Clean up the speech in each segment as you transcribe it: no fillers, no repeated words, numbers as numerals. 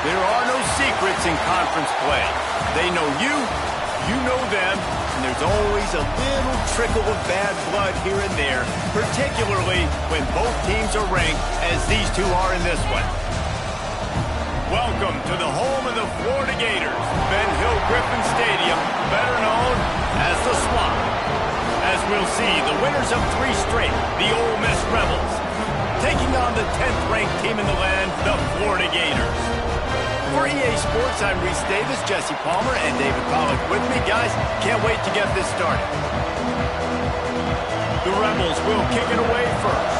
There are no secrets in conference play. They know you, you know them, and there's always a little trickle of bad blood here and there, particularly when both teams are ranked as these two are in this one. Welcome to the home of the Florida Gators, Ben Hill Griffin Stadium, better known as the Swamp. As we'll see, the winners of 3 straight, the Ole Miss Rebels, taking on the 10th-ranked team in the land, the Florida Gators. For EA Sports, I'm Reese Davis, Jesse Palmer, and David Pollack with me. Guys, can't wait to get this started. The Rebels will kick it away first.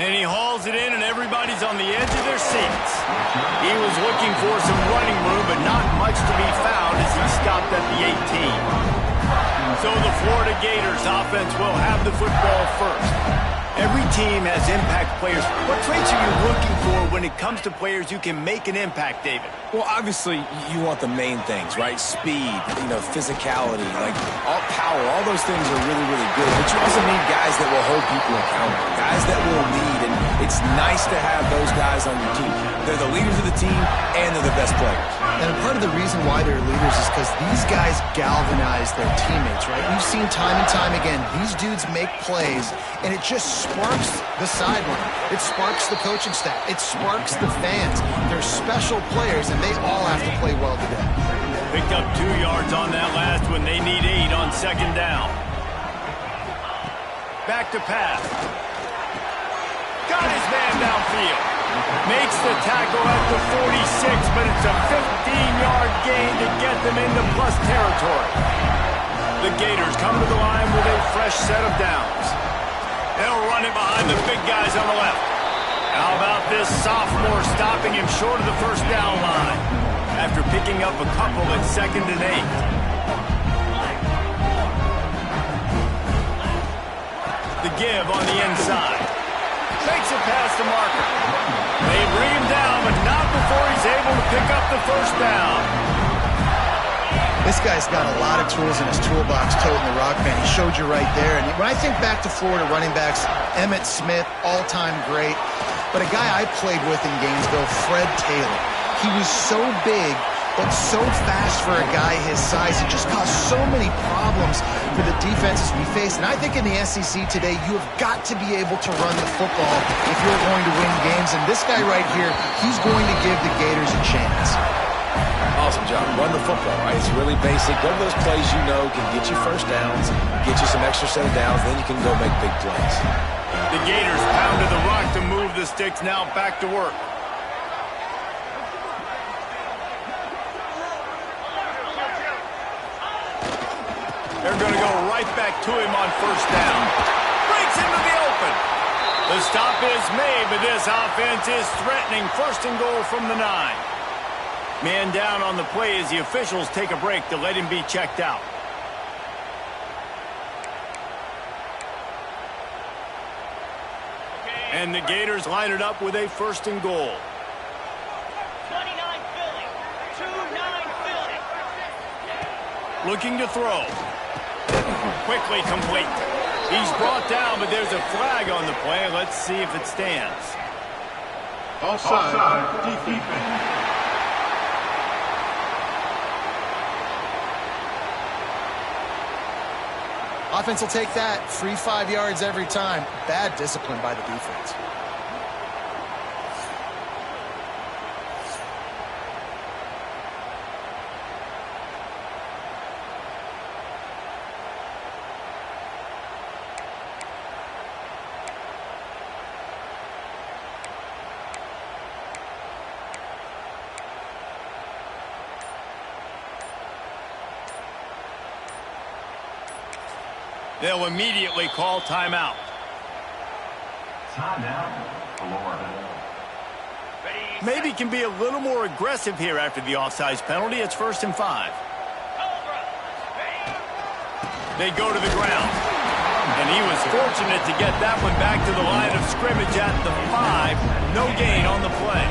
And he hauls it in, and everybody's on the edge of their seats. He was looking for some running room, but not much to be found as he stopped at the 18. So the Florida Gators offense will have the football first. Every team has impact players. What traits are you looking for when it comes to players who can make an impact, David? Well, obviously, you want the main things, right? Speed, physicality, all power. All those things are really, really good. But you also need guys that will hold people accountable, guys that will lead. And it's nice to have those guys on your team. They're the leaders of the team, and they're the best players. And part of the reason why they're leaders is because these guys galvanize their teammates, right? We've seen time and time again, these dudes make plays, and it just sparks the sideline. It sparks the coaching staff. It sparks the fans. They're special players, and they all have to play well today. Picked up 2 yards on that last one. They need 8 on 2nd down. Back to pass. Got his man downfield. Makes the tackle at the 46, but it's a 15-yard gain to get them into plus territory. The Gators come to the line with a fresh set of downs. They'll run it behind the big guys on the left. How about this sophomore stopping him short of the first down line after picking up a couple at 2nd and 8. The give on the inside. Makes it past the marker. They bring him down, but not before he's able to pick up the first down. This guy's got a lot of tools in his toolbox, toting the rock, man. He showed you right there. And when I think back to Florida running backs, Emmitt Smith, all-time great. But a guy I played with in Gainesville, Fred Taylor. He was so big, but so fast for a guy his size. It just caused so many problems for the defenses we face. And I think in the SEC today, you have got to be able to run the football if you're going to win games. And this guy right here, he's going to give the Gators a chance. Awesome job. Run the football, right? It's really basic. Go to those plays you know can get you first downs, get you some extra set of downs, then you can go make big plays. The Gators pounded the rock to move the sticks, now back to work. They're going to go right back to him on first down. Breaks into the open. The stop is made, but this offense is threatening 1st and goal from the 9. Man down on the play as the officials take a break to let him be checked out. And the Gators line it up with a 1st and goal. 29 Philly. 2-9 Philly. Looking to throw. Quickly complete. He's brought down, but there's a flag on the play. Let's see if it stands. Offside. Defense. Offense will take that. Free 5 yards every time. Bad discipline by the defense. They'll immediately call timeout. Timeout, Florida. Maybe can be a little more aggressive here after the offsides penalty. It's 1st and 5. They go to the ground. And he was fortunate to get that one back to the line of scrimmage at the 5. No gain on the play.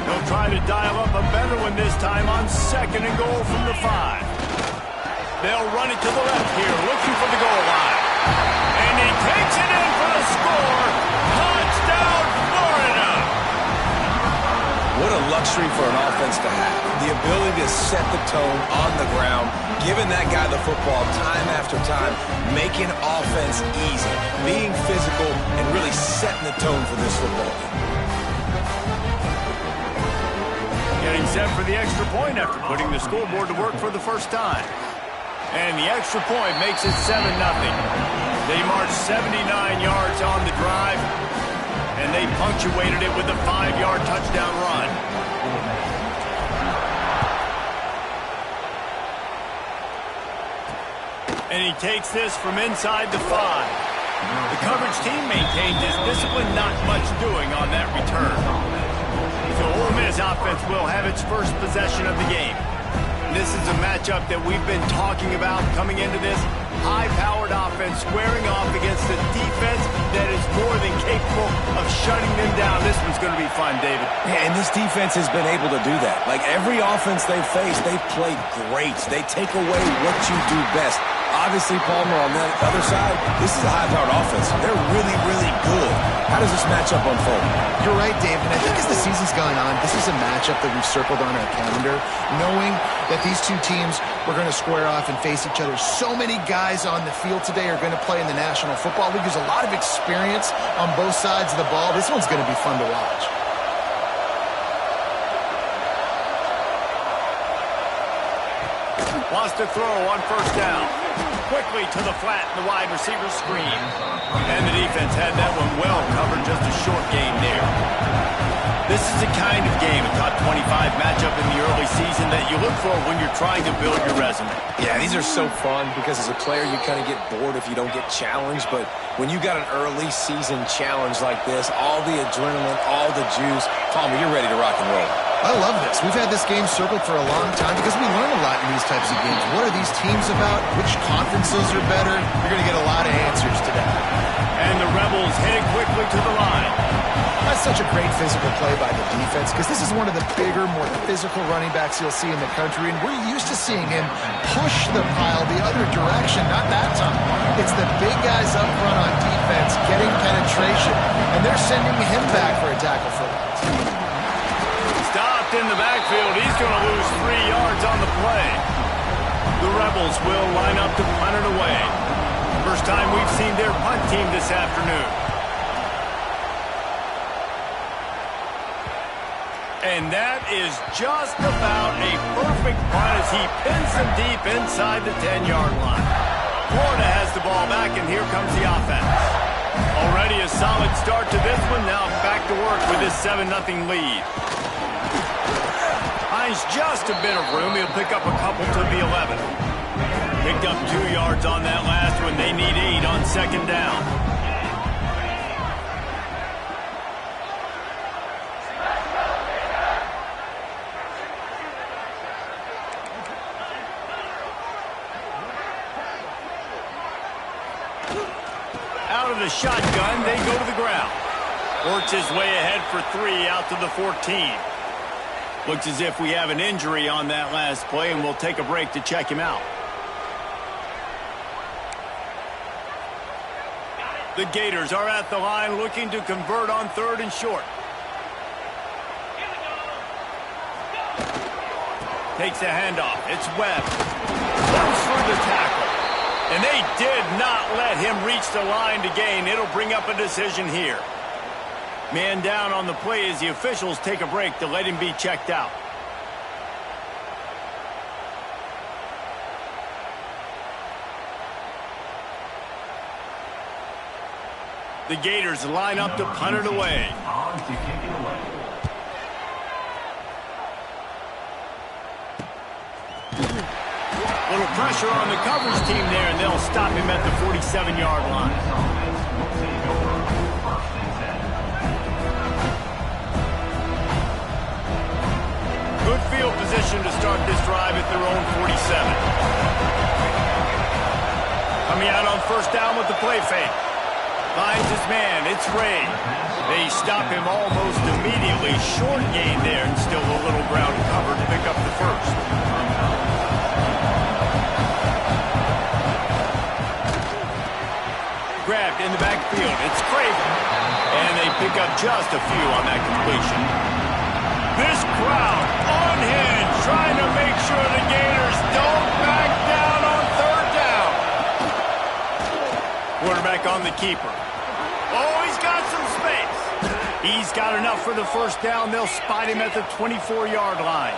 They'll try to dial up a better one this time on 2nd and goal from the 5. They'll run it to the left here, looking for the goal line. And he takes it in for the score. luxury for an offense to have. The ability to set the tone on the ground, giving that guy the football time after time, making offense easy, being physical, and really setting the tone for this football game. Getting set for the extra point after putting the scoreboard to work for the first time. And the extra point makes it 7-0. They marched 79 yards on the drive, and they punctuated it with a 5-yard touchdown run. And he takes this from inside the 5. The coverage team maintained his discipline, not much doing on that return. So Ole Miss offense will have its first possession of the game. This is a matchup that we've been talking about coming into this. High-powered offense squaring off against a defense that is more than capable of shutting them down. This one's going to be fun, David. Yeah, and this defense has been able to do that. Like every offense they've faced, they've played great. They take away what you do best. Obviously, Palmer, on the other side, this is a high-powered offense. They're really, really good. How does this matchup unfold? You're right, David. And I think as the season's gone on, this is a matchup that we've circled on our calendar, knowing that these two teams were going to square off and face each other. So many guys on the field today are going to play in the National Football League. There's a lot of experience on both sides of the ball. This one's going to be fun to watch. Wants to throw on first down. Quickly to the flat, and the wide receiver screen. And the defense had that one well covered, just a short gain there. This is the kind of game, a top 25 matchup in the early season, that you look for when you're trying to build your resume. Yeah, these are so fun because as a player, you kind of get bored if you don't get challenged. But when you got an early season challenge like this, all the adrenaline, all the juice, Palmer, you're ready to rock and roll. I love this. We've had this game circled for a long time because we learn a lot in these types of games. What are these teams about? Which conferences are better? You're going to get a lot of answers today. And the Rebels heading quickly to the line. That's such a great physical play by the defense because this is one of the bigger, more physical running backs you'll see in the country, and we're used to seeing him push the pile the other direction. Not that time. It's the big guys up front on defense getting penetration, and they're sending him back for a tackle for loss. Stopped in the backfield. He's going to lose 3 yards on the play. The Rebels will line up to punt it away. First time we've seen their punt team this afternoon. And that is just about a perfect punt as he pins them deep inside the 10-yard line. Florida has the ball back, and here comes the offense. Already a solid start to this one. Now back to work with this 7-0 lead. Hines just a bit of room. He'll pick up a couple to the 11. Picked up 2 yards on that last one. They need 8 on second down. Out of the shotgun, they go to the ground. Works his way ahead for 3 out to the 14. Looks as if we have an injury on that last play, and we'll take a break to check him out. The Gators are at the line looking to convert on 3rd and short. Takes a handoff. It's Webb. Runs through the tackle. And they did not let him reach the line to gain. It'll bring up a decision here. Man down on the play as the officials take a break to let him be checked out. The Gators line up to punt it away. On to kick it away. Little pressure on the coverage team there, and they'll stop him at the 47-yard line. Good field position to start this drive at their own 47. Coming out on first down with the play fake. Finds his man. It's Ray. They stop him almost immediately. Short gain there, and still a little ground cover to pick up the first. Grabbed in the backfield. It's Craven. And they pick up just a few on that completion. This crowd unhinged, trying to make sure the Gators don't back down on third down. Quarterback on the keeper. Oh, he's got some space. He's got enough for the first down. They'll spot him at the 24-yard line.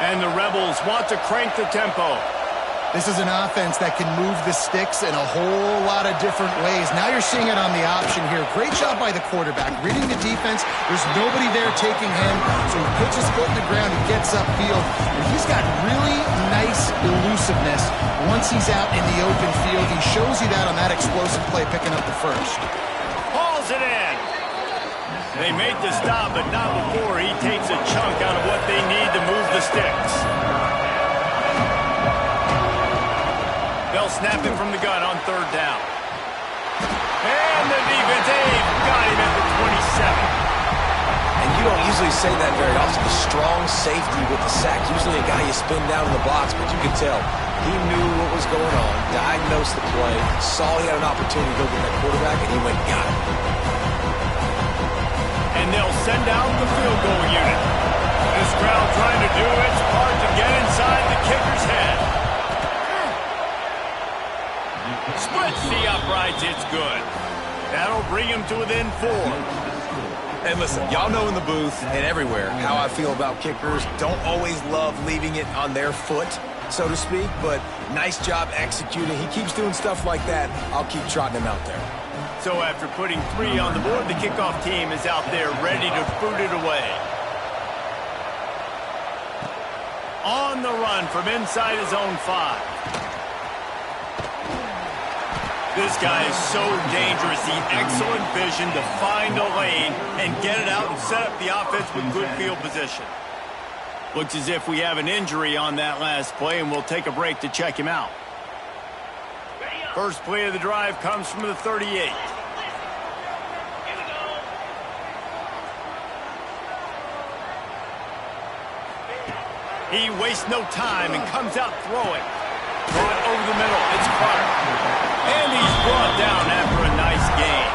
And the Rebels want to crank the tempo. This is an offense that can move the sticks in a whole lot of different ways. Now you're seeing it on the option here. Great job by the quarterback. Reading the defense, there's nobody there taking him, so he puts his foot in the ground, he gets upfield. And he's got really nice elusiveness once he's out in the open field. He shows you that on that explosive play, picking up the first. Hauls it in. They make the stop, but not before he takes a chunk out of what they need to move the sticks. They'll snap it from the gun on third down. And the defense, they've got him at the 27. And you don't usually say that very often. The strong safety with the sack. Usually a guy you spin down in the box, but you can tell he knew what was going on, diagnosed the play, saw he had an opportunity to go get that quarterback, and he went and got it. And they'll send out the field goal unit. This crowd trying to do its part to get inside the kicker's head. Splits the uprights, it's good. That'll bring him to within 4. And listen, y'all know in the booth and everywhere how I feel about kickers. Don't always love leaving it on their foot, so to speak, but nice job executing. He keeps doing stuff like that. I'll keep trotting him out there. So after putting 3 on the board, the kickoff team is out there ready to boot it away. On the run from inside his own 5. This guy is so dangerous. The excellent vision to find a lane and get it out and set up the offense with good field position. Looks as if we have an injury on that last play, and we'll take a break to check him out. First play of the drive comes from the 38. He wastes no time and comes out throwing. Brought over the middle. It's Clark. And he's brought down after a nice gain.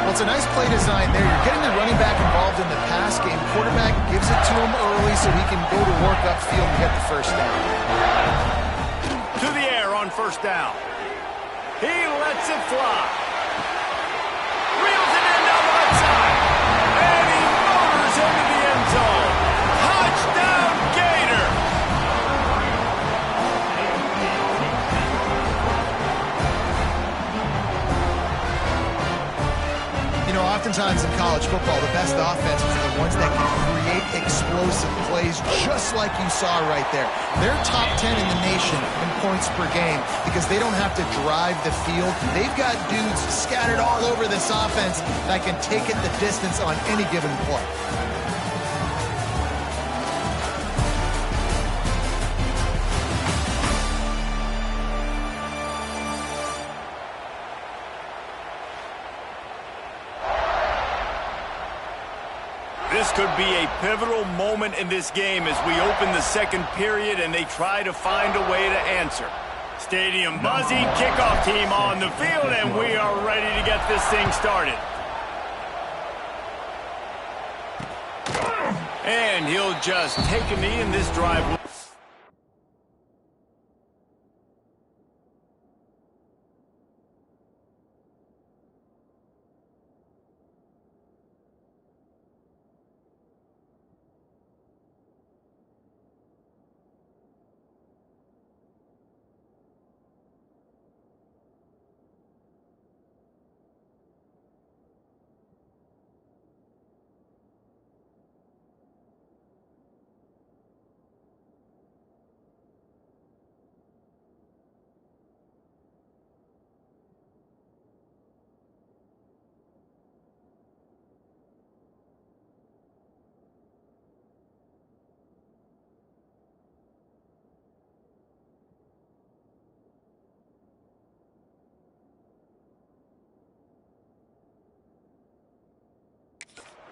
Well, it's a nice play design there. You're getting the running back involved in the pass game. Quarterback gives it to him early so he can go to work upfield and get the first down. To the air on first down. He lets it fly. Reels it in down the right side. And he motors into the end zone. Touchdown, Gator! Oftentimes in college football, the best offenses are the ones that can create explosive plays just like you saw right there. They're top 10 in the nation in points per game because they don't have to drive the field. They've got dudes scattered all over this offense that can take it the distance on any given play. This could be a pivotal moment in this game as we open the second period and they try to find a way to answer. Stadium buzzing, kickoff team on the field, and we are ready to get this thing started. And he'll just take a knee in this drive.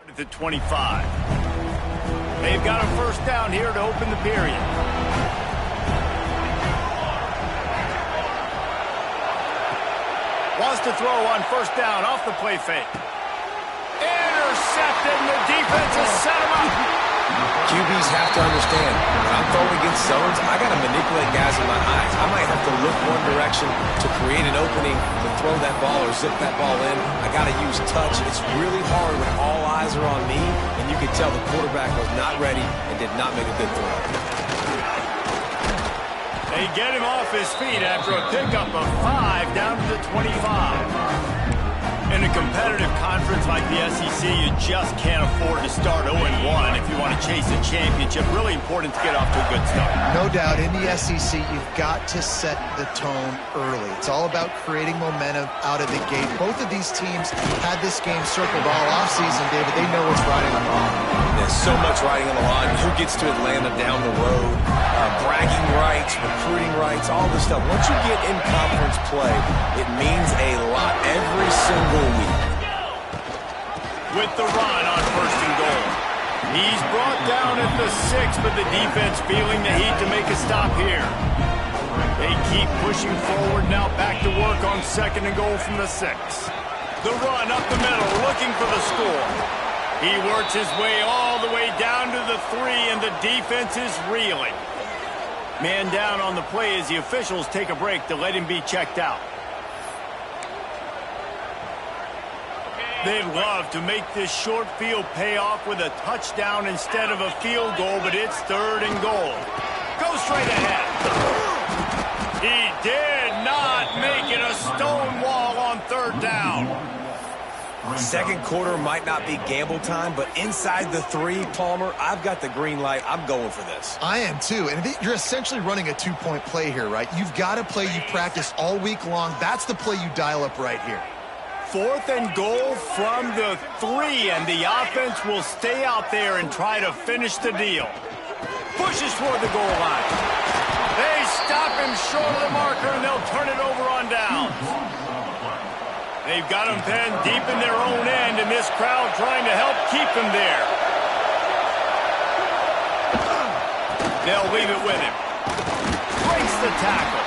At the 25. They've got a first down here to open the period. Wants to throw on first down off the play fake. Intercepted! intercepted, and the defense has set him up. QBs have to understand, when I'm throwing against zones, I got to manipulate guys in my eyes. I might have to look one direction to create an opening to throw that ball or zip that ball in. I got to use touch. It's really hard when all eyes are on me, and you can tell the quarterback was not ready and did not make a good throw. They get him off his feet after a pickup of 5 down to the 25. In a competitive conference like the SEC, you just can't afford to start 0-1 if you want to chase a championship. Really important to get off to a good start. No doubt, in the SEC, you've got to set the tone early. It's all about creating momentum out of the gate. Both of these teams had this game circled all offseason, David. They know what's riding on the line. There's so much riding on the line. Who gets to Atlanta down the road? Bragging rights, recruiting rights, all this stuff. Once you get in conference play, it means a lot every single week. With the run on 1st and goal. He's brought down at the 6, but the defense feeling the heat to make a stop here. They keep pushing forward now, back to work on 2nd and goal from the 6. The run up the middle, looking for the score. He works his way all the way down to the 3, and the defense is reeling. Man down on the play as the officials take a break to let him be checked out. They'd love to make this short field pay off with a touchdown instead of a field goal, but it's 3rd and goal. Go straight ahead. He did not make it a stone wall on 3rd down. Second quarter might not be gamble time, but inside the 3, Palmer, I've got the green light. I'm going for this. I am too. And you're essentially running a 2-point play here, right? You've got a play you practice all week long. That's the play you dial up right here. 4th and goal from the 3, and the offense will stay out there and try to finish the deal. Pushes toward the goal line. They stop him short of the marker, and they'll turn it over on downs. They've got him penned deep in their own end, and this crowd trying to help keep him there. They'll leave it with him. Breaks the tackle.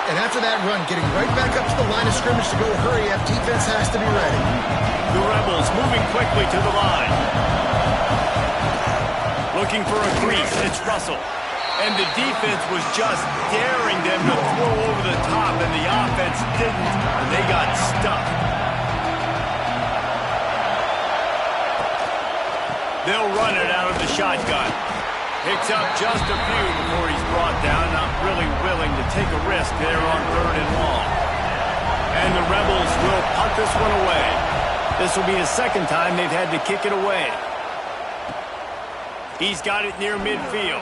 And after that run, getting right back up to the line of scrimmage to go hurry up, defense has to be ready. The Rebels moving quickly to the line. Looking for a crease, it's Russell. And the defense was just daring them to throw over the top, and the offense didn't, and they got stuck. They'll run it out of the shotgun. Picks up just a few before he's brought down, not really willing to take a risk there on 3rd and long. And the Rebels will punt this one away. This will be the 2nd time they've had to kick it away. He's got it near midfield.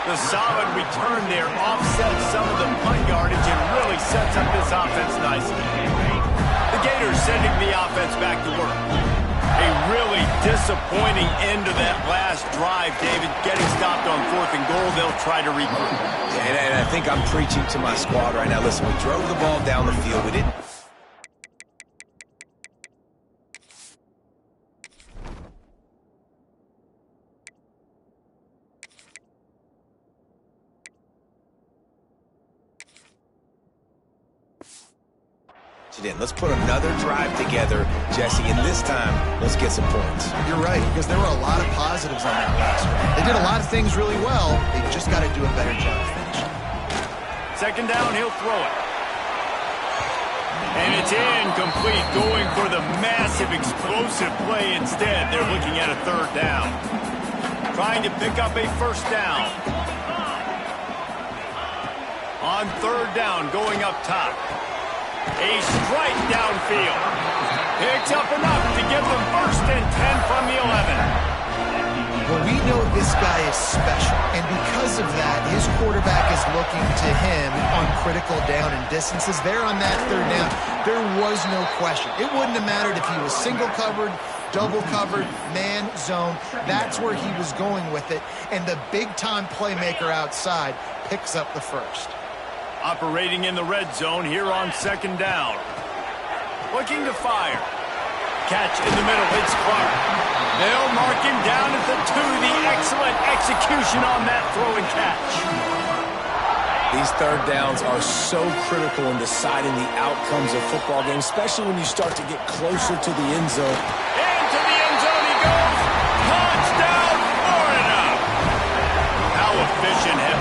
The solid return there offsets some of the punt yardage and really sets up this offense nicely. The Gators sending the offense back to work. A really disappointing end to that last drive, David. Getting stopped on 4th and goal, they'll try to regroup. And I think I'm preaching to my squad right now. Listen, we drove the ball down the field. We didn't... Let's put another drive together, Jesse, and this time, let's get some points. You're right, because there were a lot of positives on that last one. They did a lot of things really well. They just got to do a better job finishing. 2nd down, he'll throw it. And it's incomplete, going for the massive explosive play instead. They're looking at a 3rd down. Trying to pick up a 1st down. On 3rd down, going up top. A strike downfield. Picks up enough to give them 1st and 10 from the 11. Well, we know this guy is special, and because of that, his quarterback is looking to him on critical down and distances. There on that 3rd down, there was no question. It wouldn't have mattered if he was single covered, double covered, man, zone. That's where he was going with it, and the big-time playmaker outside picks up the 1st. Operating in the red zone here on 2nd down. Looking to fire. Catch in the middle, it's Clark. They'll mark him down at the 2. The excellent execution on that throw and catch. These 3rd downs are so critical in deciding the outcomes of football games, especially when you start to get closer to the end zone. And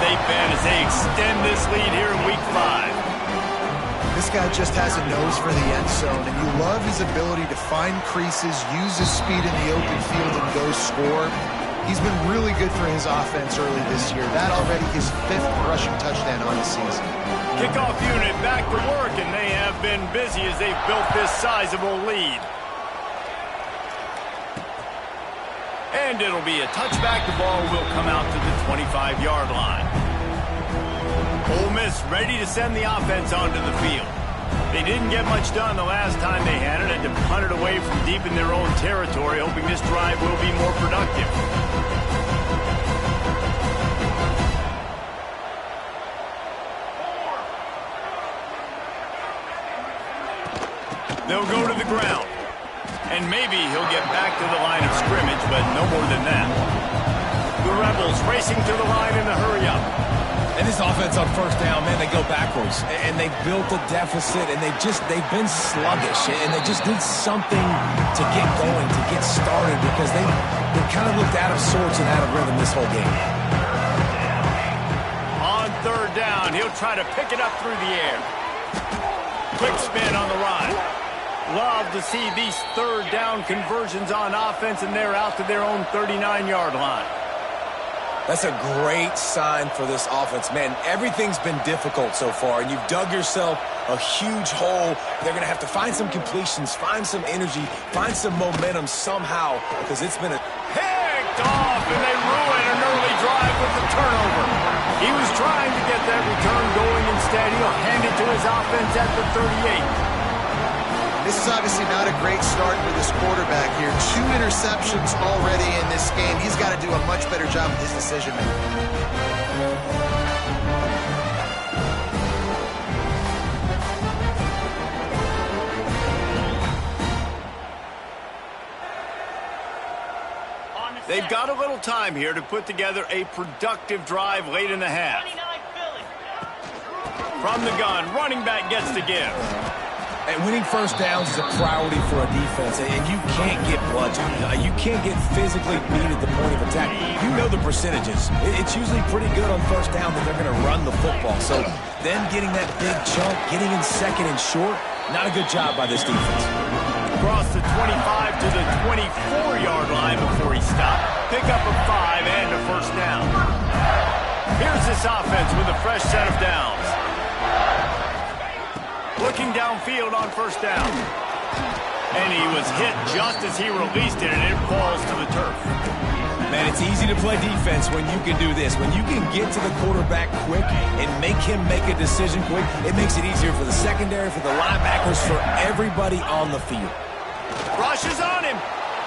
they bet as they extend this lead here in Week 5. This guy just has a nose for the end zone, and you love his ability to find creases, use his speed in the open field, and go score. He's been really good for his offense early this year. That already his 5th rushing touchdown on the season. Kickoff unit back to work, and they have been busy as they've built this sizable lead. And it'll be a touchback. The ball will come out to the 25-yard line. Ole Miss ready to send the offense onto the field. They didn't get much done the last time they had it, and to punt it away from deep in their own territory, hoping this drive will be more productive. They'll go to the ground. And maybe he'll get back to the line of scrimmage, but no more than that. The Rebels racing to the line in a hurry-up. And this offense on first down, man, they go backwards. And they've built a deficit, and they've been sluggish. And they just need something to get going, to get started, because they kind of looked out of sorts and out of rhythm this whole game. On third down, he'll try to pick it up through the air. Quick spin on the run. Love to see these third down conversions on offense, and they're out to their own 39-yard line. That's a great sign for this offense. Man, everything's been difficult so far, and you've dug yourself a huge hole. They're going to have to find some completions, find some energy, find some momentum somehow, because it's been picked off, and they ruin an early drive with the turnover. He was trying to get that return going. Instead, he'll hand it to his offense at the 38. This is obviously not a great start for this quarterback here. 2 interceptions already in this game. He's got to do a much better job with his decision-making. They've got a little time here to put together a productive drive late in the half. From the gun, running back gets to give. And winning first downs is a priority for a defense, and you can't get bludgeoned. You can't get physically beat at the point of attack. You know the percentages. It's usually pretty good on first down that they're going to run the football. So them getting that big chunk, getting in second and short, not a good job by this defense. Across the 25 to the 24-yard line before he stopped. Pick up a 5 and a first down. Here's this offense with a fresh set of downs. Looking downfield on first down. And he was hit just as he released it, and it falls to the turf. Man, it's easy to play defense when you can do this. When you can get to the quarterback quick and make him make a decision quick, it makes it easier for the secondary, for the linebackers, for everybody on the field. Rushes on him.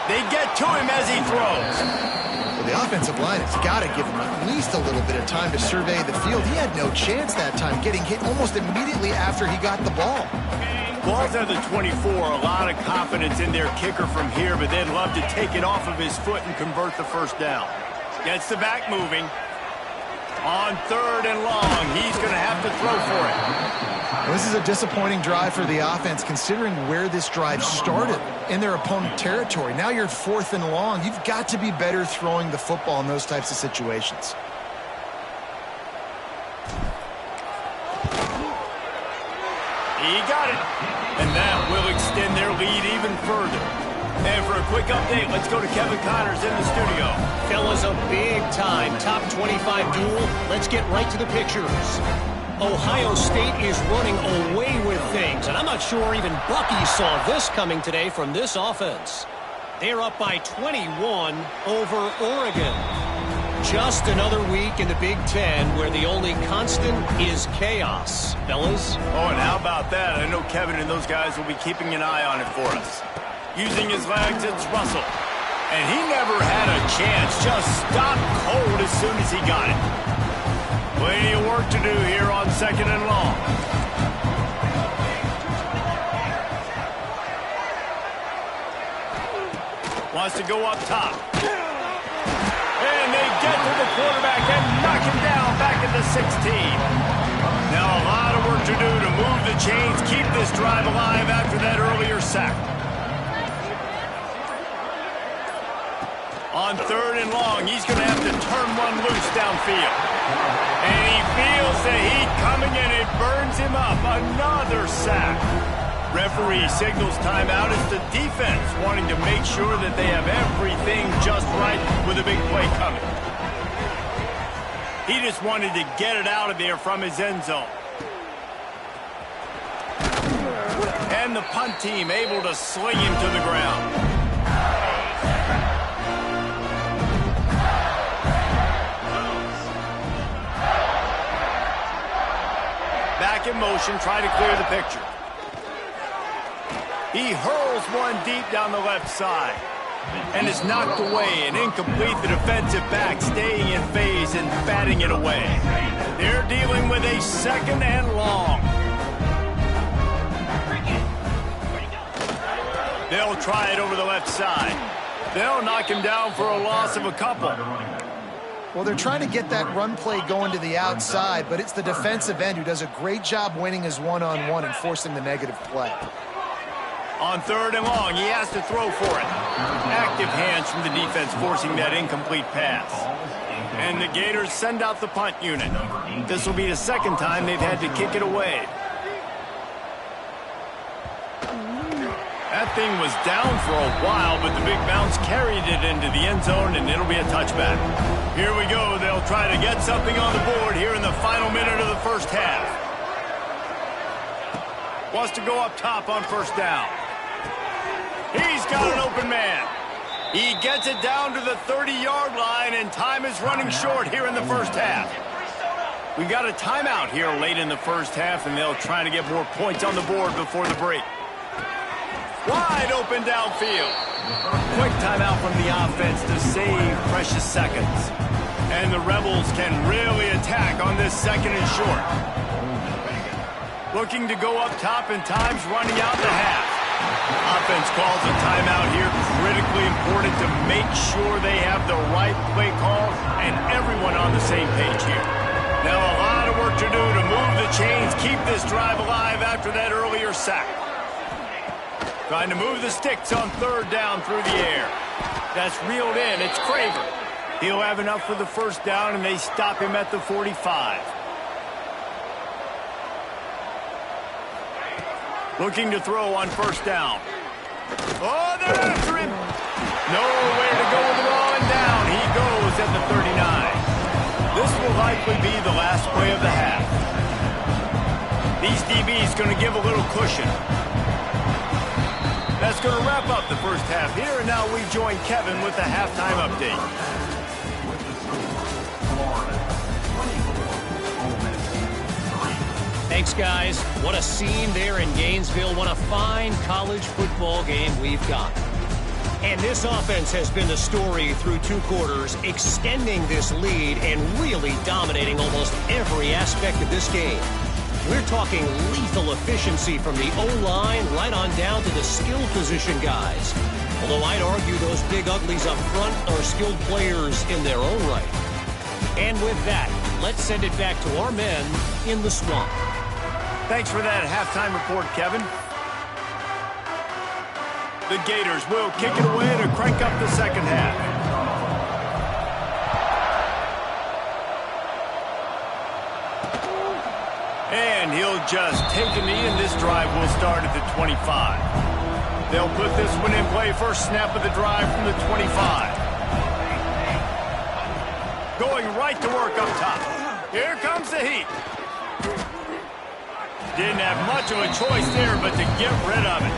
They get to him as he throws. Well, the offensive line has got to give him at least a little bit of time to survey the field. He had no chance that time, getting hit almost immediately after he got the ball. Ball's at the 24. A lot of confidence in their kicker from here, but they'd love to take it off of his foot and convert the first down. Gets the back moving. On third and long, he's going to have to throw for it. Well, this is a disappointing drive for the offense, considering where this drive started in their opponent territory. Now you're 4th and long. You've got to be better throwing the football in those types of situations. He got it. And that will extend their lead even further. And for a quick update, let's go to Kevin Connors in the studio. Fellas, a big-time top 25 duel. Let's get right to the pictures. Ohio State is running away with things, and I'm not sure even Bucky saw this coming today from this offense. They're up by 21 over Oregon. Just another week in the Big Ten where the only constant is chaos, fellas. Oh, and how about that? I know Kevin and those guys will be keeping an eye on it for us. Using his legs, it's Russell. And he never had a chance. Just stopped cold as soon as he got it. Plenty of work to do here on 2nd and long. Wants to go up top. And they get to the quarterback and knock him down back at the 16. Now a lot of work to do to move the chains, keep this drive alive after that earlier sack. On 3rd and long, he's going to have to turn one loose downfield. And he feels the heat coming, and it burns him up. Another sack. Referee signals timeout. It's the defense wanting to make sure that they have everything just right with a big play coming. He just wanted to get it out of there from his end zone. And the punt team able to sling him to the ground. Back in motion, try to clear the picture. He hurls one deep down the left side. And is knocked away and incomplete. The defensive back staying in phase and batting it away. They're dealing with a 2nd and long. They'll try it over the left side. They'll knock him down for a loss of a couple. Well, they're trying to get that run play going to the outside, but it's the defensive end who does a great job winning his one-on-one and forcing the negative play. On 3rd and long, he has to throw for it. Active hands from the defense forcing that incomplete pass. And the Gators send out the punt unit. This will be the 2nd time they've had to kick it away. That thing was down for a while, but the big bounce carried it into the end zone, and it'll be a touchback. Here we go. They'll try to get something on the board here in the final minute of the first half. Wants to go up top on 1st down. He's got an open man. He gets it down to the 30-yard line, and time is running short here in the first half. We got a timeout here late in the first half, and they'll try to get more points on the board before the break. Wide open downfield. Quick timeout from the offense to save precious seconds. And the Rebels can really attack on this 2nd and short. Looking to go up top, and time's running out the half. Offense calls a timeout here. Critically important to make sure they have the right play call and everyone on the same page here. Now a lot of work to do to move the chains, keep this drive alive after that earlier sack. Trying to move the sticks on 3rd down through the air. That's reeled in. It's Craver. He'll have enough for the 1st down, and they stop him at the 45. Looking to throw on 1st down. Oh, they're after him. Nowhere to go with the ball, and down he goes at the 39. This will likely be the last play of the half. These DBs going to give a little cushion. That's going to wrap up the first half here, and now we join Kevin with the halftime update. Thanks, guys. What a scene there in Gainesville. What a fine college football game we've got. And this offense has been the story through 2 quarters, extending this lead and really dominating almost every aspect of this game. We're talking lethal efficiency from the O-line right on down to the skill position guys. Although I'd argue those big uglies up front are skilled players in their own right. And with that, let's send it back to our men in the swamp. Thanks for that halftime report, Kevin. The Gators will kick it away to crank up the 2nd half. And he'll just take a knee, and this drive will start at the 25. They'll put this one in play. First snap of the drive from the 25. Going right to work up top. Here comes the heat. Didn't have much of a choice there, but to get rid of it.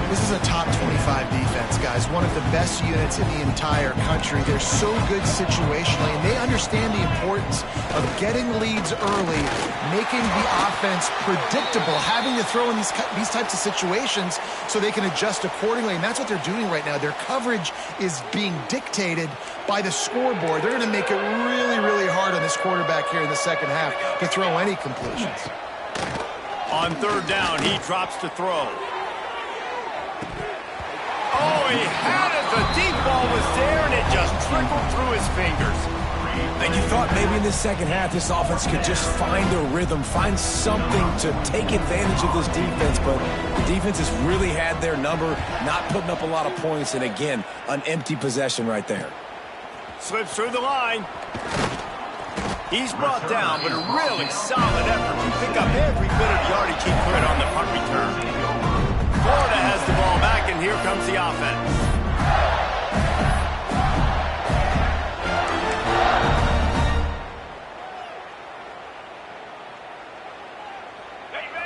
This is a top 25 defense, guys. One of the best units in the entire country. They're so good situationally, and they understand the importance of getting leads early, making the offense predictable, having to throw in these types of situations so they can adjust accordingly, and that's what they're doing right now. Their coverage is being dictated by the scoreboard. They're going to make it really, really hard on this quarterback here in the 2nd half to throw any completions. On 3rd down, he drops to throw. Oh, he had it. The deep ball was there, and it just trickled through his fingers. And you thought maybe in the second half this offense could just find a rhythm, find something to take advantage of this defense, but the defense has really had their number, not putting up a lot of points, and again, an empty possession right there. Slips through the line. He's brought down, but a really solid effort to pick up every bit of yardage he could on the punt return. Florida has the ball back, and here comes the offense.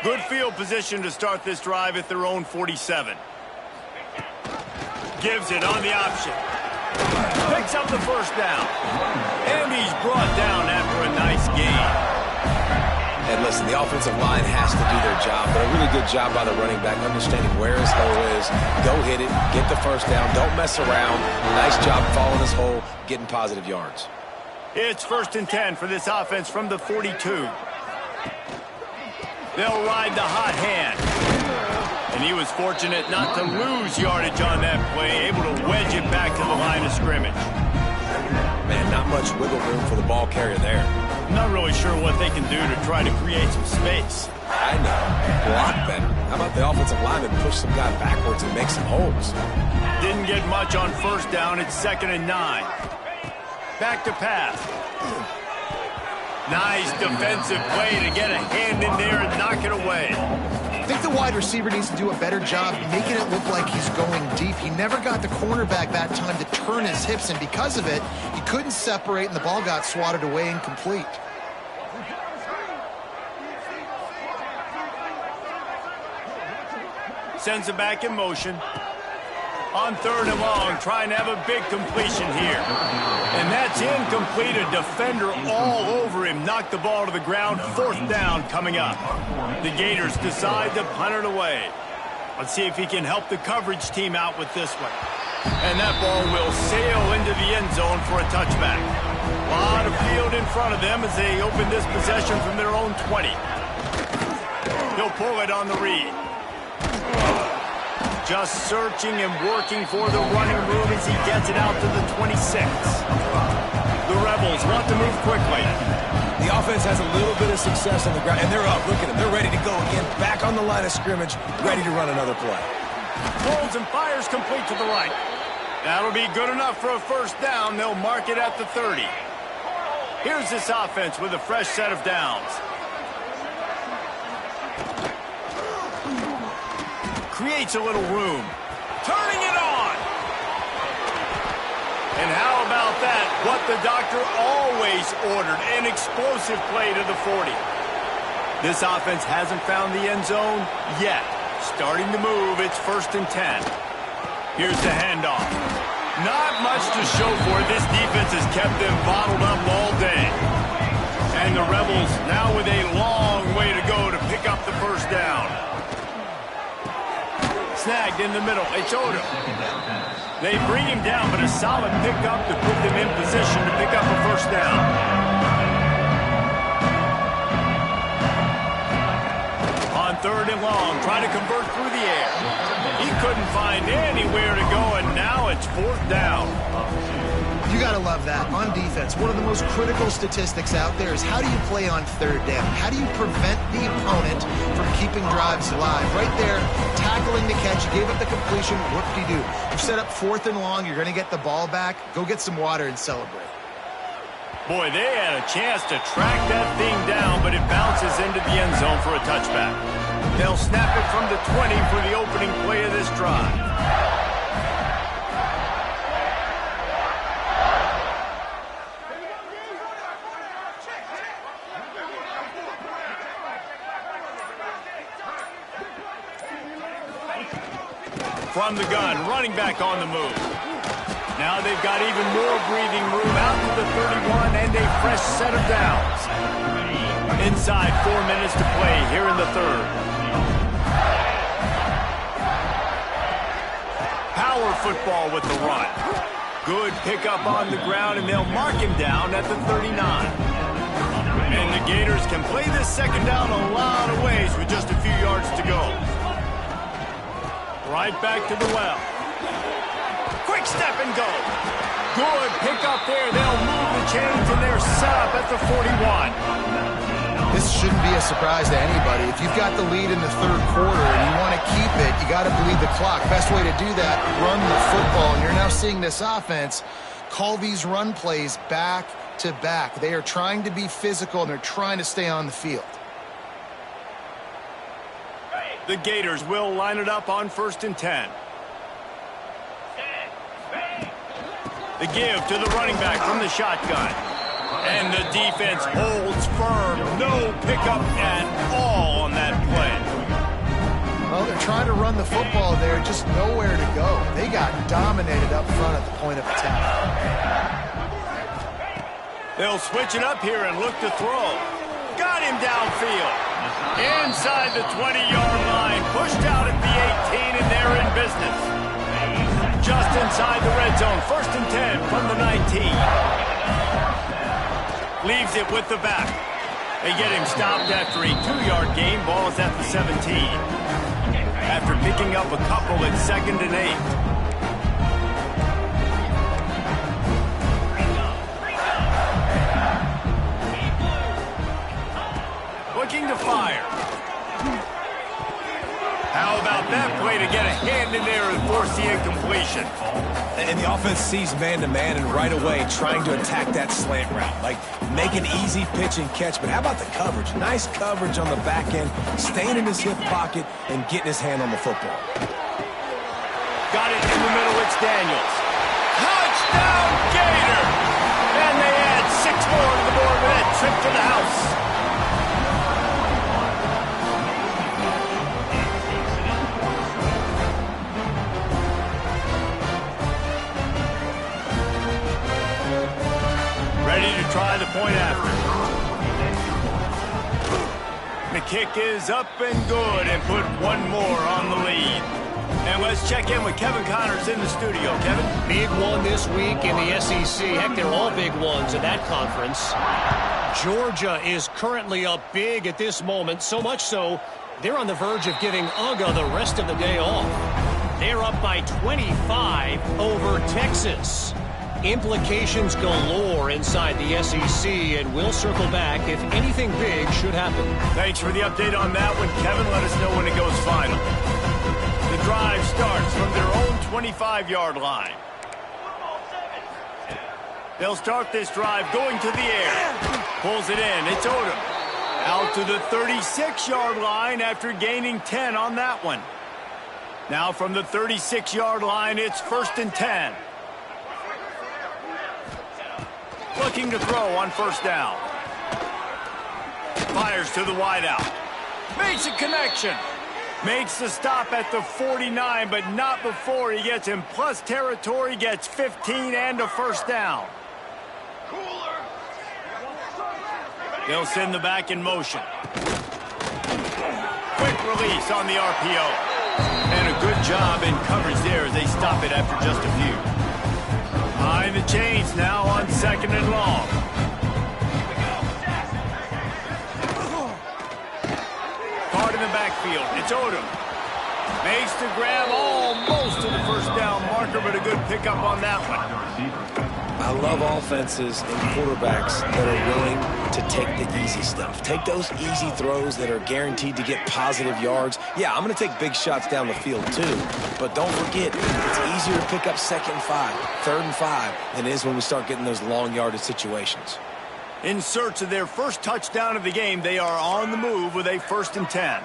Good field position to start this drive at their own 47. Gives it on the option. Picks up the first down. And he's brought down after a nice gain. And listen, the offensive line has to do their job, but a really good job by the running back, understanding where his hole is. Go hit it, get the first down, don't mess around. Nice job following his hole, getting positive yards. It's 1st and 10 for this offense from the 42. They'll ride the hot hand. And he was fortunate not to lose yardage on that play, able to wedge it back to the line of scrimmage. Man, not much wiggle room for the ball carrier there. I'm not really sure what they can do to try to create some space. I know. Block better. How about the offensive lineman push some guy backwards and make some holes? Didn't get much on first down. It's 2nd and 9. Back to pass. Nice defensive play to get a hand in there and knock it away. I think the wide receiver needs to do a better job making it look like he's going deep. He never got the cornerback that time to turn his hips, and because of it, he couldn't separate, and the ball got swatted away incomplete. Sends it back in motion. On 3rd and long, trying to have a big completion here. And that's incomplete. A defender all over him. Knocked the ball to the ground. 4th down coming up. The Gators decide to punt it away. Let's see if he can help the coverage team out with this one. And that ball will sail into the end zone for a touchback. A lot of field in front of them as they open this possession from their own 20. He'll pull it on the read. Just searching and working for the running room as he gets it out to the 26. The Rebels want to move quickly. The offense has a little bit of success on the ground, and they're up. Look at them. They're ready to go again. Back on the line of scrimmage, ready to run another play. Pulls and fires complete to the right. That'll be good enough for a first down. They'll mark it at the 30. Here's this offense with a fresh set of downs. Creates a little room. Turning it on. And how about that? What the doctor always ordered. An explosive play to the 40. This offense hasn't found the end zone yet. Starting to move. It's 1st and 10. Here's the handoff. Not much to show for it. This defense has kept them bottled up all day. And the Rebels now with a long way to go to pick up the first down. Snagged in the middle. It's Odom. They bring him down, but a solid pickup to put them in position to pick up a first down. On 3rd and long, trying to convert through the air. He couldn't find anywhere to go, and now it's 4th down. You got to love that. On defense, one of the most critical statistics out there is how do you play on 3rd down? How do you prevent the opponent from keeping drives alive? Right there, tackling the catch, you gave up the completion, whoop-de-doo. You've set up 4th and long, you're going to get the ball back. Go get some water and celebrate. Boy, they had a chance to track that thing down, but it bounces into the end zone for a touchback. They'll snap it from the 20 for the opening play of this drive. From the gun, running back on the move. Now they've got even more breathing room out to the 31 and a fresh set of downs. Inside 4 minutes to play here in the 3rd. Power football with the run. Good pickup on the ground, and they'll mark him down at the 39. And the Gators can play this second down a lot of ways with just a few yards to go. Right back to the well. Quick step and go. Good pickup there. They'll move the chains, and they're set up at the 41. This shouldn't be a surprise to anybody. If you've got the lead in the third quarter and you want to keep it, you got to bleed the clock. Best way to do that, run the football. And you're now seeing this offense call these run plays back to back. They are trying to be physical, and they're trying to stay on the field. The Gators will line it up on 1st and 10. The give to the running back from the shotgun. And the defense holds firm. No pickup at all on that play. Well, they're trying to run the football there, just nowhere to go. They got dominated up front at the point of attack. They'll switch it up here and look to throw. Got him downfield. Inside the 20-yard line. Pushed out at the 18, and they're in business. Just inside the red zone. 1st and 10 from the 19. Leaves it with the back. They get him stopped after a 2-yard gain. Ball's at the 17. After picking up a couple at 2nd and 8. Looking to fire. How about that play to get a hand in there and force the incompletion? And the offense sees man-to-man and right away trying to attack that slant route. Like, make an easy pitch and catch. But how about the coverage? Nice coverage on the back end, staying in his hip pocket and getting his hand on the football. Got it in the middle. It's Daniels. Touchdown, Gator! And they add 6 more to the board with that trip to the house. Ready to try the point after. The kick is up and good and put one more on the lead. And let's check in with Kevin Connors in the studio. Kevin? Big one this week in the SEC. Heck, they're all big ones in that conference. Georgia is currently up big at this moment, so much so they're on the verge of giving UGA the rest of the day off. They're up by 25 over Texas. Implications galore inside the SEC, and we'll circle back if anything big should happen. Thanks for the update on that one, Kevin. Let us know when it goes final. The drive starts from their own 25-yard line. They'll start this drive going to the air. Pulls it in. It's Odom. Out to the 36-yard line after gaining 10 on that one. Now from the 36-yard line, it's 1st and 10. Looking to throw on 1st down. Fires to the wideout. Makes a connection. Makes the stop at the 49, but not before he gets in plus territory, gets 15 and a 1st down. They'll send the back in motion. Quick release on the RPO. And a good job in coverage there as they stop it after just a few. Behind the chains now on 2nd and long. Card in the backfield. It's Odom. Makes the grab almost to the 1st down marker, but a good pickup on that one. I love offenses and quarterbacks that are willing to take the easy stuff. Take those easy throws that are guaranteed to get positive yards. Yeah, I'm going to take big shots down the field too, but don't forget, it's easier to pick up 2nd and 5, 3rd and 5 than it is when we start getting those long yardage situations. In search of their first touchdown of the game, they are on the move with a 1st and 10.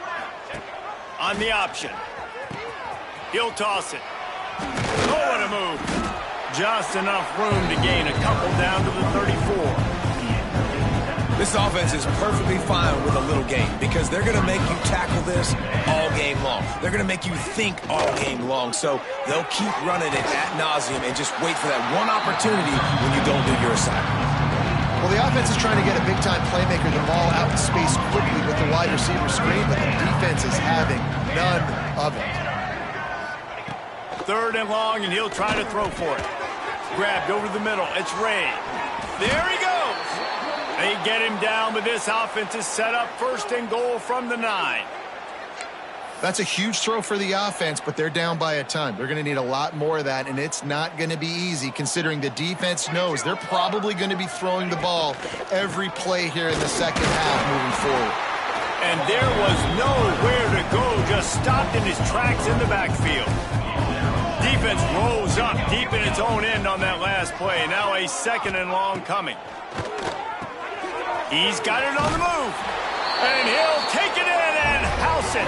On the option. He'll toss it. Oh, what a move. Just enough room to gain a couple down to the 34. This offense is perfectly fine with a little game because they're going to make you tackle this all game long. They're going to make you think all game long. So they'll keep running it ad nauseum and just wait for that one opportunity when you don't do your assignment. Well, the offense is trying to get a big-time playmaker the ball out in space quickly with the wide receiver screen, but the defense is having none of it. 3rd and long, and he'll try to throw for it. Grabbed over the middle. It's Ray. There he goes. They get him down, but this offense is set up 1st and goal from the 9. That's a huge throw for the offense, but they're down by a ton. They're going to need a lot more of that, and it's not going to be easy considering the defense knows they're probably going to be throwing the ball every play here in the second half moving forward. And there was nowhere to go, just stopped in his tracks in the backfield. Defense rolls up deep in its own end on that last play. Now a 2nd and long coming. He's got it on the move. And he'll take it in and house it.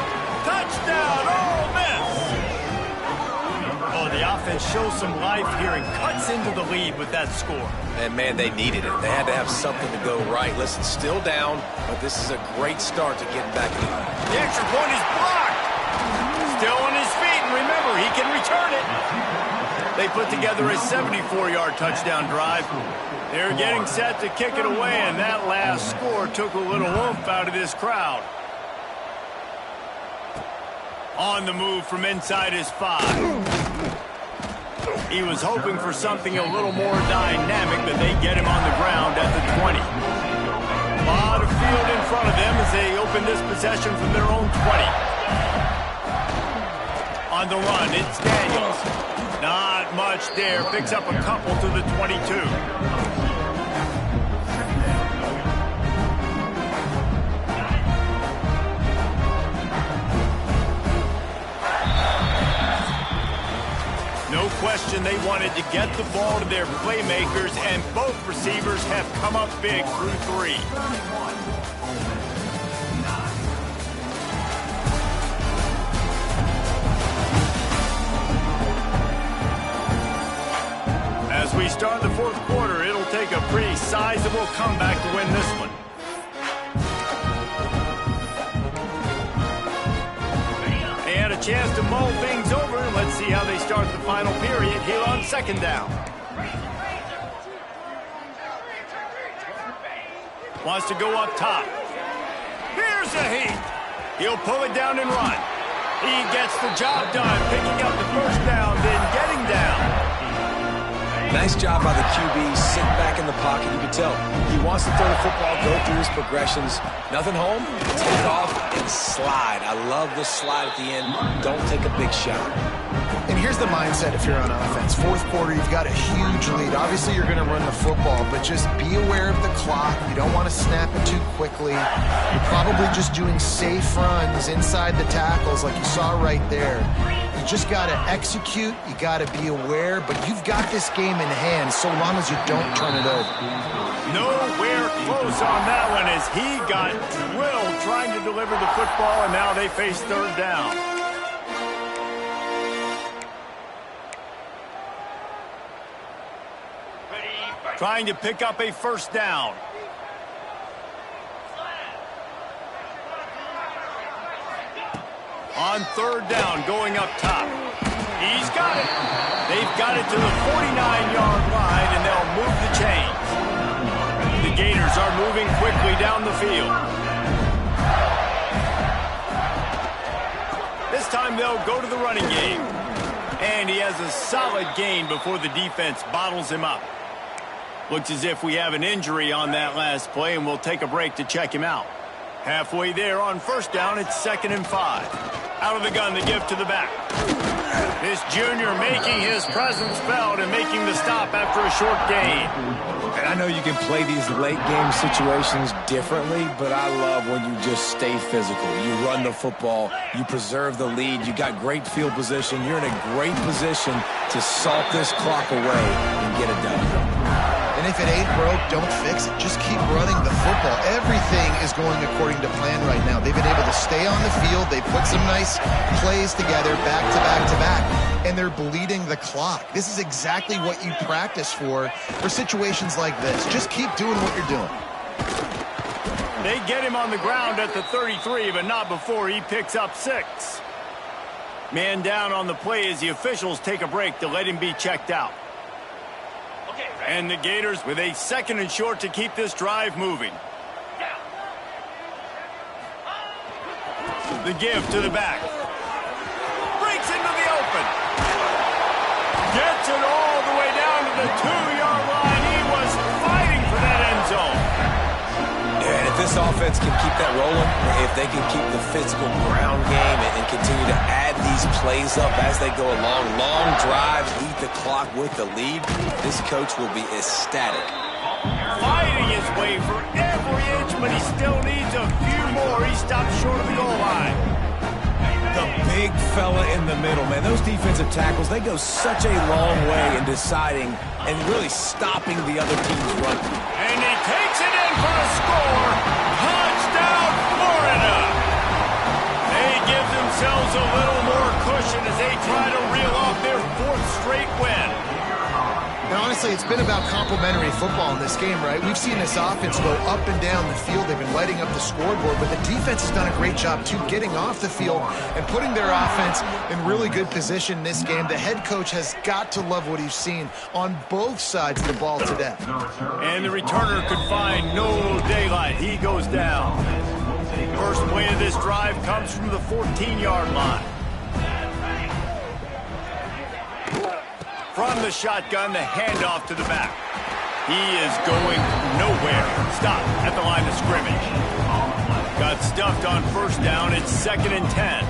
Touchdown, Ole Miss. Oh, the offense shows some life here and cuts into the lead with that score. And, man, they needed it. They had to have something to go right. Listen, still down, but this is a great start to getting back in. The extra point is blocked. Still on his feet, and remember, he can return it. They put together a 74-yard touchdown drive. They're getting set to kick it away, and that last score took a little oomph out of this crowd. On the move from inside his 5. He was hoping for something a little more dynamic, but they get him on the ground at the 20. A lot of field in front of them as they open this possession from their own 20. On the run, it's Daniels. Not much there. Picks up a couple to the 22. No question they wanted to get the ball to their playmakers, and both receivers have come up big through 3. As we start the 4th quarter, it'll take a pretty sizable comeback to win this one. They had a chance to mull things over. Let's see how they start the final period here on 2nd down. Wants to go up top. Here's a heat. He'll pull it down and run. He gets the job done, picking up the 1st down, then getting down. Nice job by the QB, sitting back in the pocket. You can tell he wants to throw the football, go through his progressions. Nothing home, take off, and slide. I love the slide at the end. Don't take a big shot. And here's the mindset if you're on offense. 4th quarter, you've got a huge lead. Obviously, you're going to run the football, but just be aware of the clock. You don't want to snap it too quickly. You're probably just doing safe runs inside the tackles like you saw right there. You just got to execute. You got to be aware, but you've got this game in hand so long as you don't turn it over. Nowhere close on that one as he got drilled trying to deliver the football, and now they face 3rd down. Trying to pick up a 1st down. On 3rd down, going up top. He's got it. They've got it to the 49-yard line, and they'll move the chains. The Gators are moving quickly down the field. This time they'll go to the running game. And he has a solid gain before the defense bottles him up. Looks as if we have an injury on that last play, and we'll take a break to check him out. Halfway there on 1st down, it's 2nd and 5. Out of the gun, the give to the back. This junior making his presence felt and making the stop after a short gain. And I know you can play these late game situations differently, but I love when you just stay physical. You run the football, you preserve the lead, you got great field position. You're in a great position to salt this clock away and get it done. And if it ain't broke, don't fix it. Just keep running the football. Everything is going according to plan right now. They've been able to stay on the field. They put some nice plays together back to back to back. And they're bleeding the clock. This is exactly what you practice for situations like this. Just keep doing what you're doing. They get him on the ground at the 33, but not before he picks up 6. Man down on the play as the officials take a break to let him be checked out. And the Gators with a 2nd and short to keep this drive moving. The give to the back. Breaks into the open. Gets it all the way down to the 2-yard line. He was fighting for that end zone. And if this this offense can keep that rolling, if they can keep the physical ground game and continue to add these plays up as they go along, long drives, eat the clock with the lead, this coach will be ecstatic. Fighting his way for every inch, but he still needs a few more. He stopped short of the goal line. The big fella in the middle, man. Those defensive tackles, they go such a long way in deciding and really stopping the other team's run. And he takes it in for a score. Touchdown, Florida. They give themselves a little more cushion as they try to reel off their 4th straight win. And honestly, it's been about complementary football in this game, right? We've seen this offense go up and down the field. They've been lighting up the scoreboard, but the defense has done a great job, too, getting off the field and putting their offense in really good position in this game. The head coach has got to love what he's seen on both sides of the ball today. And the returner could find no daylight. He goes down. First play of this drive comes from the 14-yard line. From the shotgun, the handoff to the back. He is going nowhere. Stop at the line of scrimmage. Got stuffed on first down. It's 2nd and 10.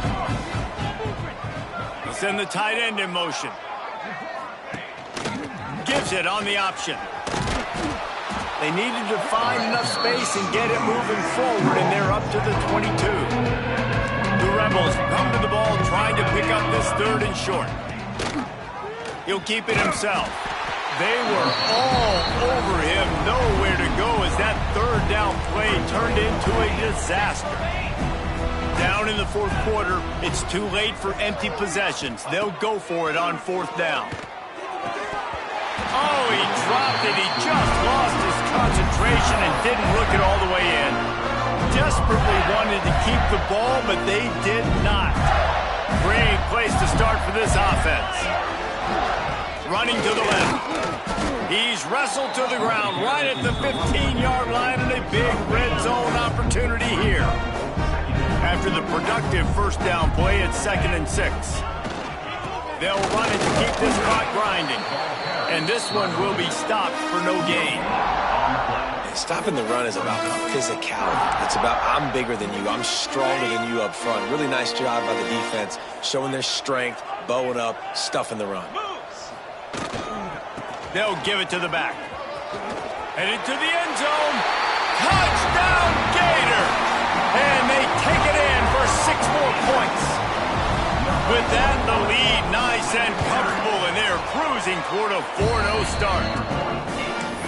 He'll send the tight end in motion. Gives it on the option. They needed to find enough space and get it moving forward, and they're up to the 22. The Rebels come to the ball trying to pick up this 3rd and short. He'll keep it himself. They were all over him, nowhere to go as that 3rd down play turned into a disaster. Down in the 4th quarter, it's too late for empty possessions. They'll go for it on 4th down. Oh, he dropped it. He just lost his concentration and didn't look it all the way in. Desperately wanted to keep the ball, but they did not. Great place to start for this offense. Running to the left. He's wrestled to the ground right at the 15-yard line, and a big red zone opportunity here. After the productive first down play, it's 2nd and 6. They'll run it to keep this clock grinding. And this one will be stopped for no gain. Stopping the run is about physicality. It's about I'm bigger than you. I'm stronger than you up front. Really nice job by the defense, showing their strength, bowing up, stuffing the run. They'll give it to the back. Headed to the end zone. Touchdown, Gator! And they take it in for 6 more points. With that, the lead nice and comfortable, and they're cruising toward a 4-0 start.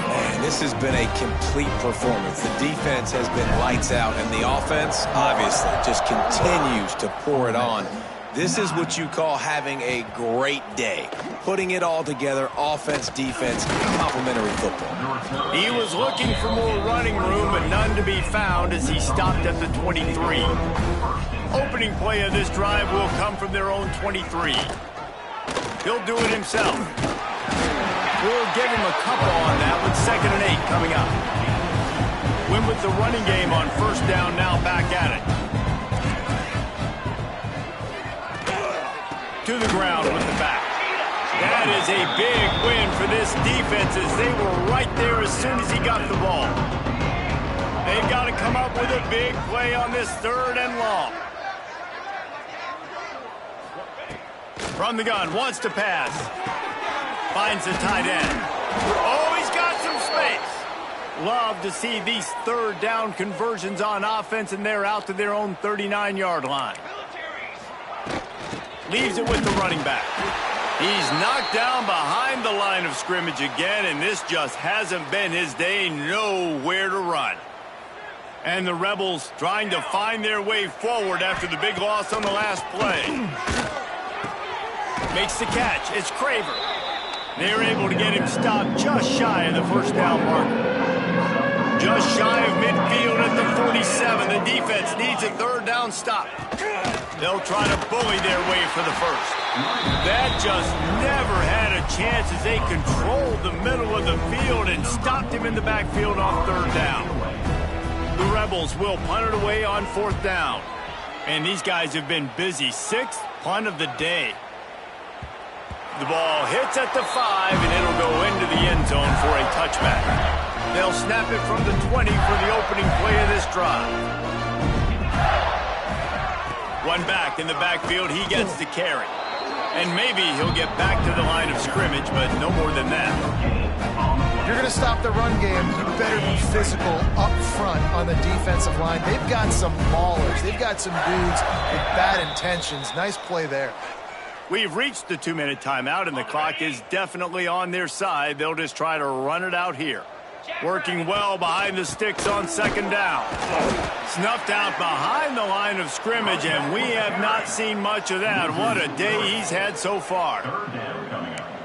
Man, this has been a complete performance. The defense has been lights out, and the offense, obviously, just continues to pour it on. This is what you call having a great day. Putting it all together, offense, defense, complementary football. He was looking for more running room, but none to be found as he stopped at the 23. Opening play of this drive will come from their own 23. He'll do it himself. We'll give him a couple on that with 2nd and 8 coming up. Win with the running game on first down, now back at it. To the ground with the back. That is a big win for this defense as they were right there as soon as he got the ball. They've got to come up with a big play on this 3rd and long. From the gun, wants to pass. Finds the tight end. Oh, he's got some space. Love to see these 3rd down conversions on offense, and they're out to their own 39-yard line. Leaves it with the running back. He's knocked down behind the line of scrimmage again, and this just hasn't been his day. Nowhere to run. And the Rebels trying to find their way forward after the big loss on the last play. Makes the catch. It's Craver. They're able to get him stopped just shy of the first down marker. Just shy of midfield at the 47. The defense needs a 3rd down stop. They'll try to bully their way for the first. That just never had a chance as they controlled the middle of the field and stopped him in the backfield on 3rd down. The Rebels will punt it away on 4th down. And these guys have been busy. 6th punt of the day. The ball hits at the 5, and it'll go into the end zone for a touchback. They'll snap it from the 20 for the opening play of this drive. One back in the backfield, he gets the carry. And maybe he'll get back to the line of scrimmage, but no more than that. If you're going to stop the run game, you better be physical up front on the defensive line. They've got some maulers. They've got some dudes with bad intentions. Nice play there. We've reached the 2-minute timeout, and the clock is definitely on their side. They'll just try to run it out here. Working well behind the sticks on second down. Snuffed out behind the line of scrimmage, and we have not seen much of that. What a day he's had so far.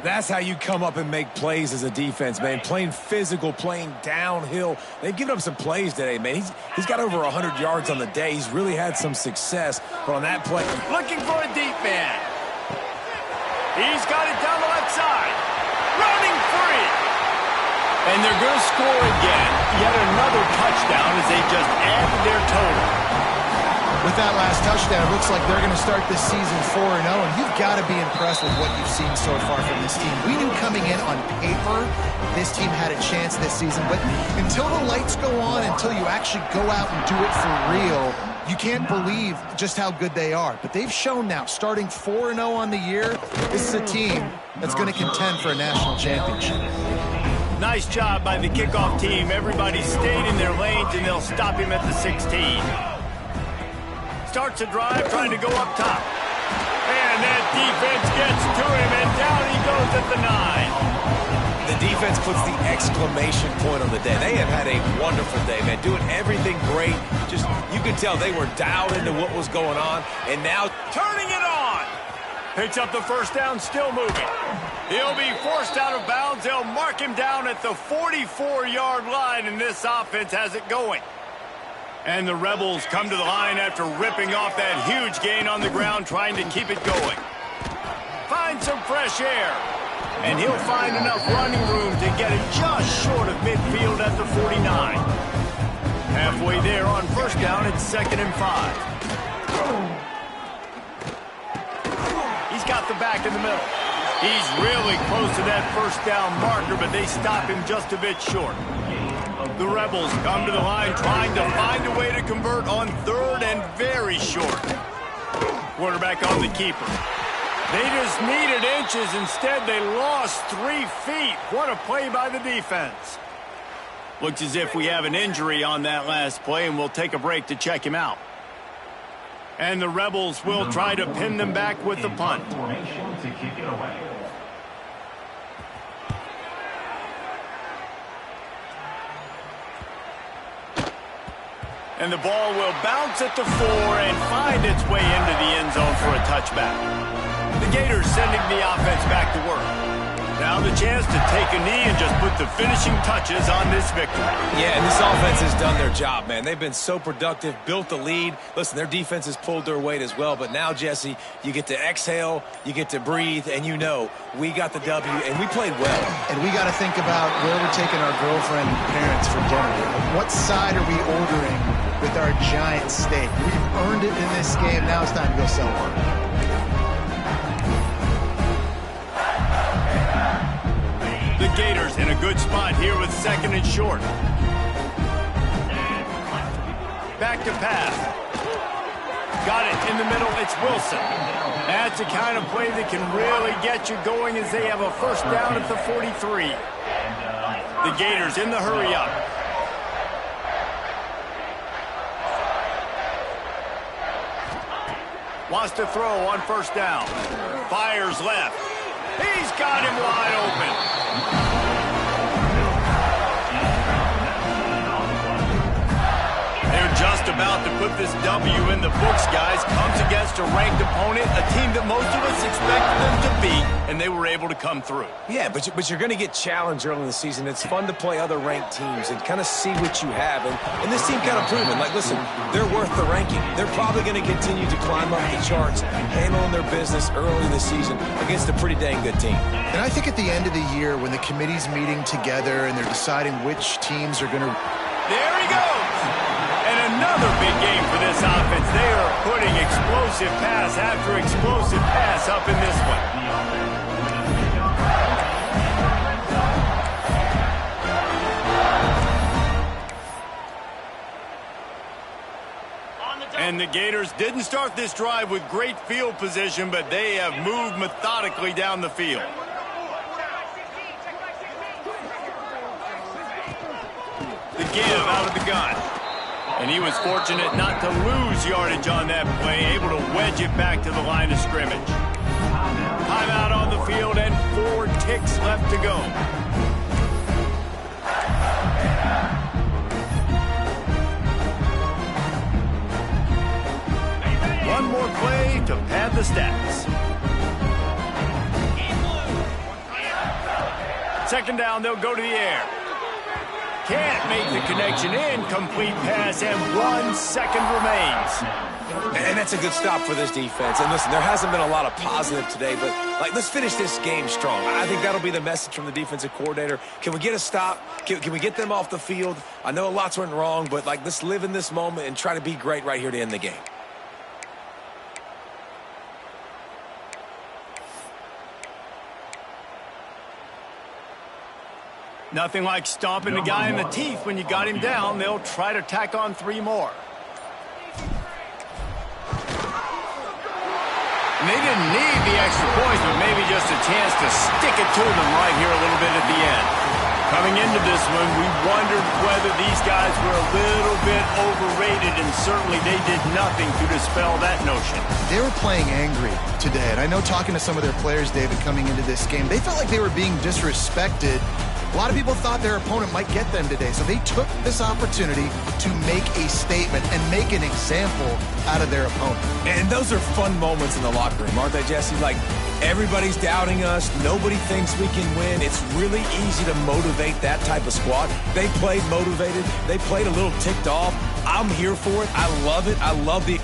That's how you come up and make plays as a defense, man. Playing physical, playing downhill. They've given up some plays today, man. He's got over 100 yards on the day. He's really had some success. But on that play... Looking for a deep man. He's got it down the left side. Running free. And they're going to score again. Yet another touchdown as they just added their total. With that last touchdown, it looks like they're going to start this season 4-0, and you've got to be impressed with what you've seen so far from this team. We knew coming in on paper this team had a chance this season, but until the lights go on, until you actually go out and do it for real, you can't believe just how good they are. But they've shown now, starting 4-0 on the year, this is a team that's going to contend for a national championship. Nice job by the kickoff team. Everybody stayed in their lanes, and they'll stop him at the 16. Starts a drive, trying to go up top. And that defense gets to him, and down he goes at the 9. The defense puts the exclamation point on the day. They have had a wonderful day, man. Doing everything great. Just, you could tell they were dialed into what was going on. And now, turning it on. Picks up the first down, still moving. He'll be forced out of bounds. They'll mark him down at the 44-yard line, and this offense has it going. And the Rebels come to the line after ripping off that huge gain on the ground, trying to keep it going. Find some fresh air. And he'll find enough running room to get it just short of midfield at the 49. Halfway there on first down, it's 2nd and 5. He's got the back in the middle. He's really close to that first down marker, but they stop him just a bit short. The Rebels come to the line trying to find a way to convert on 3rd and very short. Quarterback on the keeper. They just needed inches. Instead, they lost 3 feet. What a play by the defense. Looks as if we have an injury on that last play, and we'll take a break to check him out. And the Rebels will try to pin them back with the punt. And the ball will bounce at the 4 and find its way into the end zone for a touchback. The Gators sending the offense back to work. Now the chance to take a knee and just put the finishing touches on this victory. Yeah, and this offense has done their job, man. They've been so productive, built the lead. Listen, their defense has pulled their weight as well. But now, Jesse, you get to exhale, you get to breathe, and you know we got the W, and we played well. And we got to think about where we're taking our girlfriend and parents for dinner. What side are we ordering with our giant steak? We've earned it in this game. Now it's time to go celebrate. The Gators in a good spot here with 2nd and short. Back to pass. Got it in the middle. It's Wilson. That's the kind of play that can really get you going as they have a first down at the 43. The Gators in the hurry up. Wants to throw on first down. Fires left. He's got him wide open. They're just about to put this W in the books, guys. Comes against a ranked opponent, a team that most of us expected them to beat, and they were able to come through. Yeah, but you're going to get challenged early in the season. It's fun to play other ranked teams and kind of see what you have. And this team kind of proven, like, listen, they're worth the ranking. They're probably going to continue to climb up the charts, handling their business early in the season against a pretty dang good team. And I think at the end of the year, when the committee's meeting together and they're deciding which teams are going to... There he goes! And another big game for this offense. They are putting explosive pass after explosive pass up in this one. And the Gators didn't start this drive with great field position, but they have moved methodically down the field. The give out of the gun. And he was fortunate not to lose yardage on that play, able to wedge it back to the line of scrimmage. Timeout on the field and 4 ticks left to go. One more play to pad the stats. Second down, they'll go to the air. Can't make the connection. Incomplete pass, and 1 second remains. And that's a good stop for this defense. And listen, there hasn't been a lot of positive today, but let's finish this game strong. I think that'll be the message from the defensive coordinator. Can we get a stop? Can we get them off the field? I know lots went wrong, but let's live in this moment and try to be great right here to end the game. Nothing like stomping the guy in the teeth when you got him down. They'll try to tack on 3 more. And they didn't need the extra points, but maybe just a chance to stick it to them right here a little bit at the end. Coming into this one, we wondered whether these guys were a little bit overrated, and certainly they did nothing to dispel that notion. They were playing angry today, and I know talking to some of their players, David, coming into this game, they felt like they were being disrespected. A lot of people thought their opponent might get them today, so they took this opportunity to make a statement and make an example out of their opponent. And those are fun moments in the locker room, aren't they, Jesse? Like, everybody's doubting us. Nobody thinks we can win. It's really easy to motivate that type of squad. They played motivated. They played a little ticked off. I'm here for it. I love it. I love the